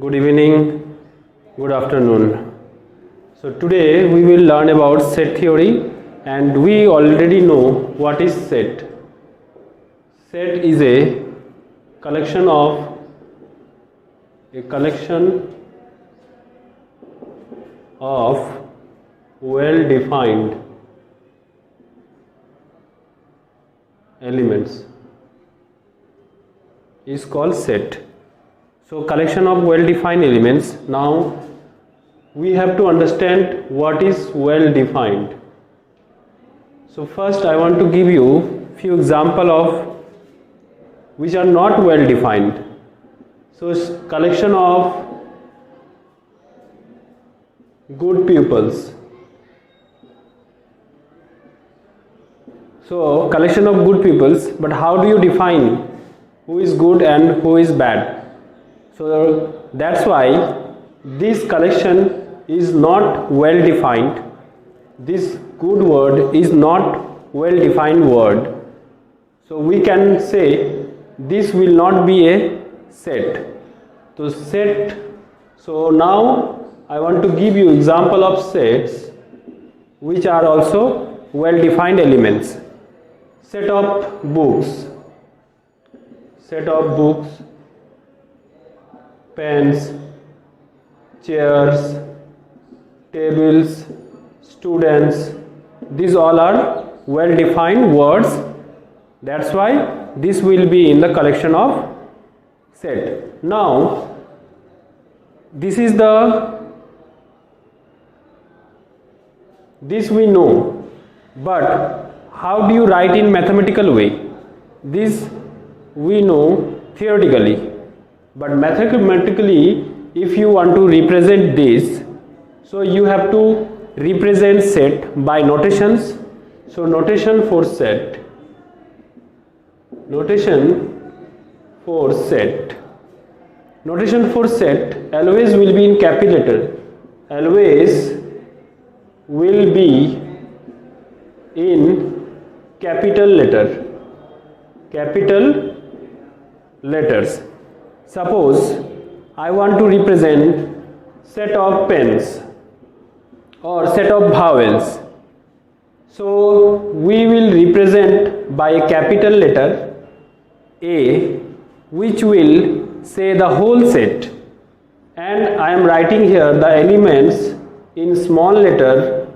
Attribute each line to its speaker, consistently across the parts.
Speaker 1: Good evening, good afternoon. So today we will learn about set theory, and we already know what is set. Set is a collection of well defined elements is called set. So collection of well defined elements. Now we have to understand what is well defined. So first I want to give you few example of which are not well defined. So collection of good pupils. So collection of good pupils, but how do you define who is good and who is bad? So that's why this collection is not well defined. This good word is not well defined word. So we can say this will not be a set. So set. So now I want to give you example of sets which are also well defined elements. Set of books. Set of books, pens, chairs, tables, students. These all are well defined words. That's why this will be in the collection of set. Now this we know, but how do you write in mathematical way? This we know theoretically, but mathematically if you want to represent this, so you have to represent set by notations. So notation for set always will be in capital letter, always will be in capital letters. Suppose I want to represent set of pens or set of vowels. So we will represent by a capital letter A, which will say the whole set, and I am writing here the elements in small letter,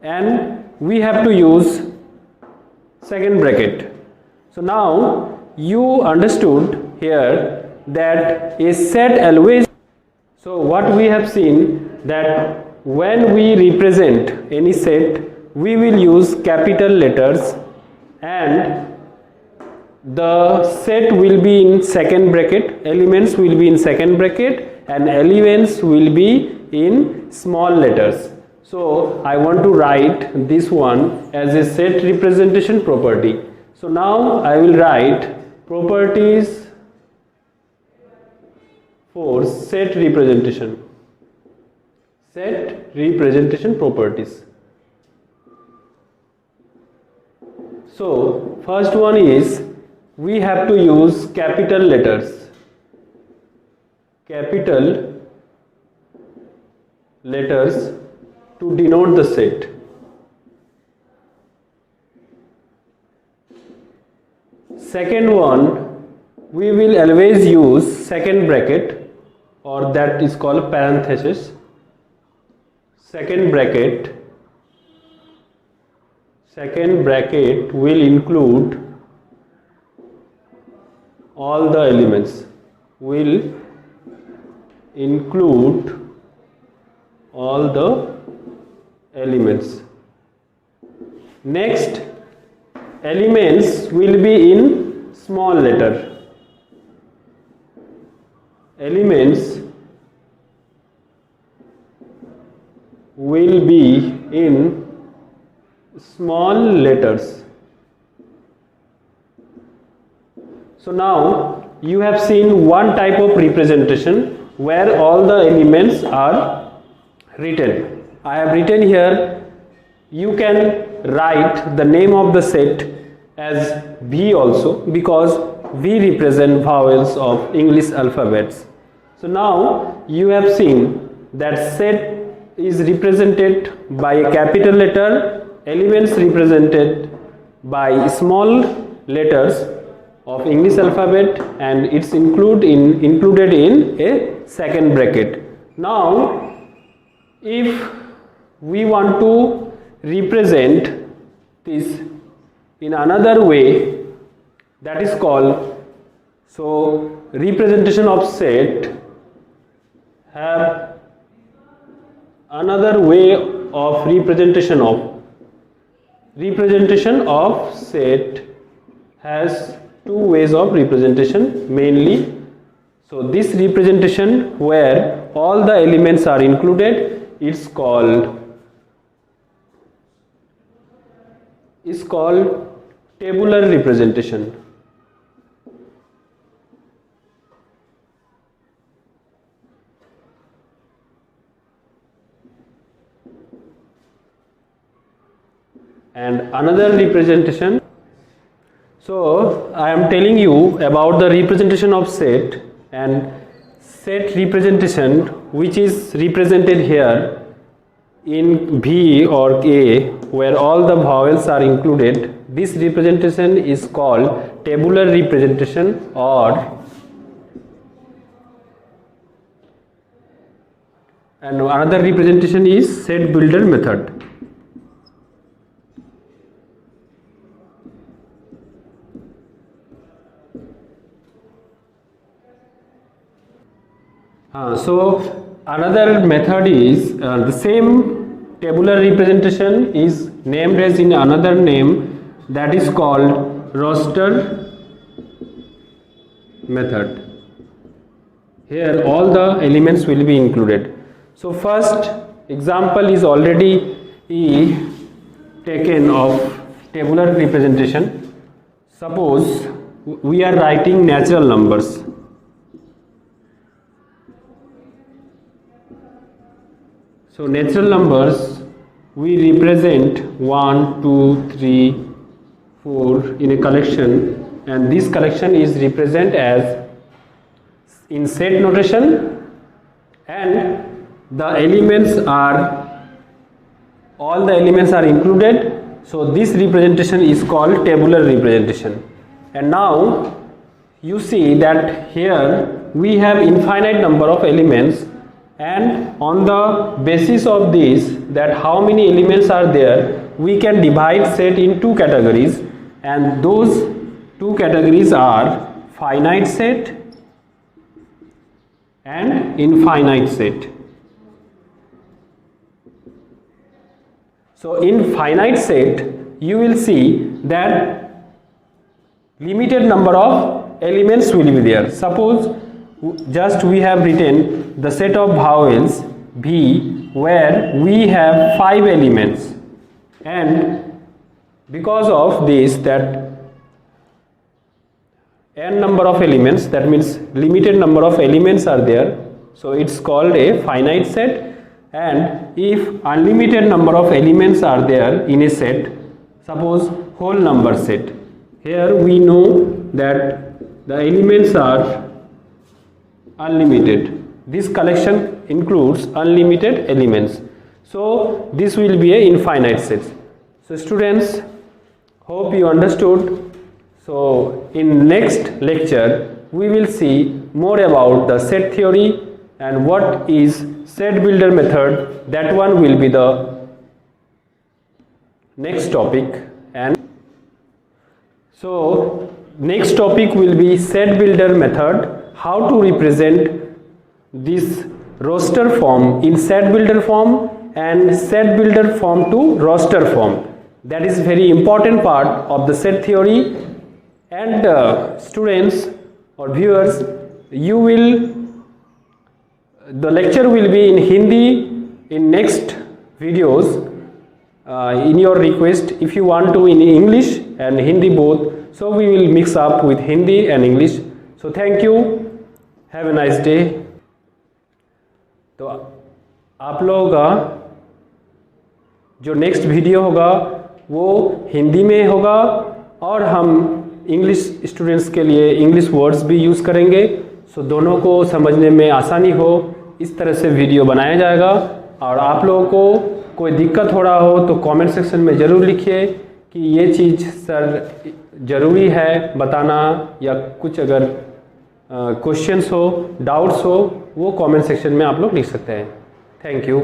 Speaker 1: and we have to use second bracket. So now you understood here that a set always. So what we have seen, that when we represent any set, we will use capital letters, and the set will be in second bracket, elements will be in second bracket, and elements will be in small letters. So I want to write this one as a set representation property. So now I will write properties for set representation. Set representation properties. So first one is we have to use capital letters. Capital letters to denote the set. Second one, we will always use second bracket, or that is called parenthesis. Second bracket will include all the elements, will include all the elements. Next, elements will be in small letter. Elements will be in small letters. So now you have seen one type of representation where all the elements are written. I have written here, you can write the name of the set as V also, because V represent vowels of English alphabets. So now you have seen that set is represented by a capital letter, elements represented by small letters of English alphabet, and it's included in a second bracket. Now if we want to represent this in another way, that is called, so representation of set have another way of representation of set has two ways of representation mainly. So this representation where all the elements are included, it's called tabular representation. And another representation, so I am telling you about the representation of set, and set representation which is represented here in V or A, where all the vowels are included. This representation is called tabular representation, and another representation is set builder method. So another method is the same tabular representation is named as in another name, that is called roster method. Here all the elements will be included. So first example is already taken of tabular representation. Suppose we are writing natural numbers. So natural numbers we represent 1, 2, 3, 4 in a collection, and this collection is represented as in set notation, and the elements are, all the elements are included. So this representation is called tabular representation. And now you see that here we have infinite number of elements, and on the basis of this, that how many elements are there, we can divide set in two categories, and those two categories are finite set and infinite set. So in finite set you will see that limited number of elements will be there. Suppose just we have written the set of vowels V, where we have 5 elements, and because of this, that n number of elements, that means limited number of elements are there, so it's called a finite set. And if unlimited number of elements are there in a set, suppose whole number set, here we know that the elements are unlimited. This collection includes unlimited elements, so this will be a infinite set. So students, hope you understood. So in next lecture we will see more about the set theory and what is set builder method. That one will be the next topic. And so next topic will be set builder method, how to represent this roster form in set builder form and set builder form to roster form. That is very important part of the set theory. And students or viewers, the lecture will be in Hindi in next videos. In your request, if you want to in English and Hindi both, so we will mix up with Hindi and English. So thank you, have a nice day. तो आप लोगों का जो next video होगा वो हिंदी में होगा और हम इंग्लिश स्टूडेंट्स के लिए इंग्लिश वर्ड्स भी यूज़ करेंगे। सो दोनों को समझने में आसानी हो इस तरह से वीडियो बनाया जाएगा। और आप लोगों को कोई दिक्कत हो रहा हो तो कमेंट सेक्शन में ज़रूर लिखिए कि ये चीज़ सर ज़रूरी है बताना, या कुछ अगर क्वेश्चंस हो, डाउट्स हो, वो कमेंट सेक्शन में आप लोग लिख सकते हैं। Thank you.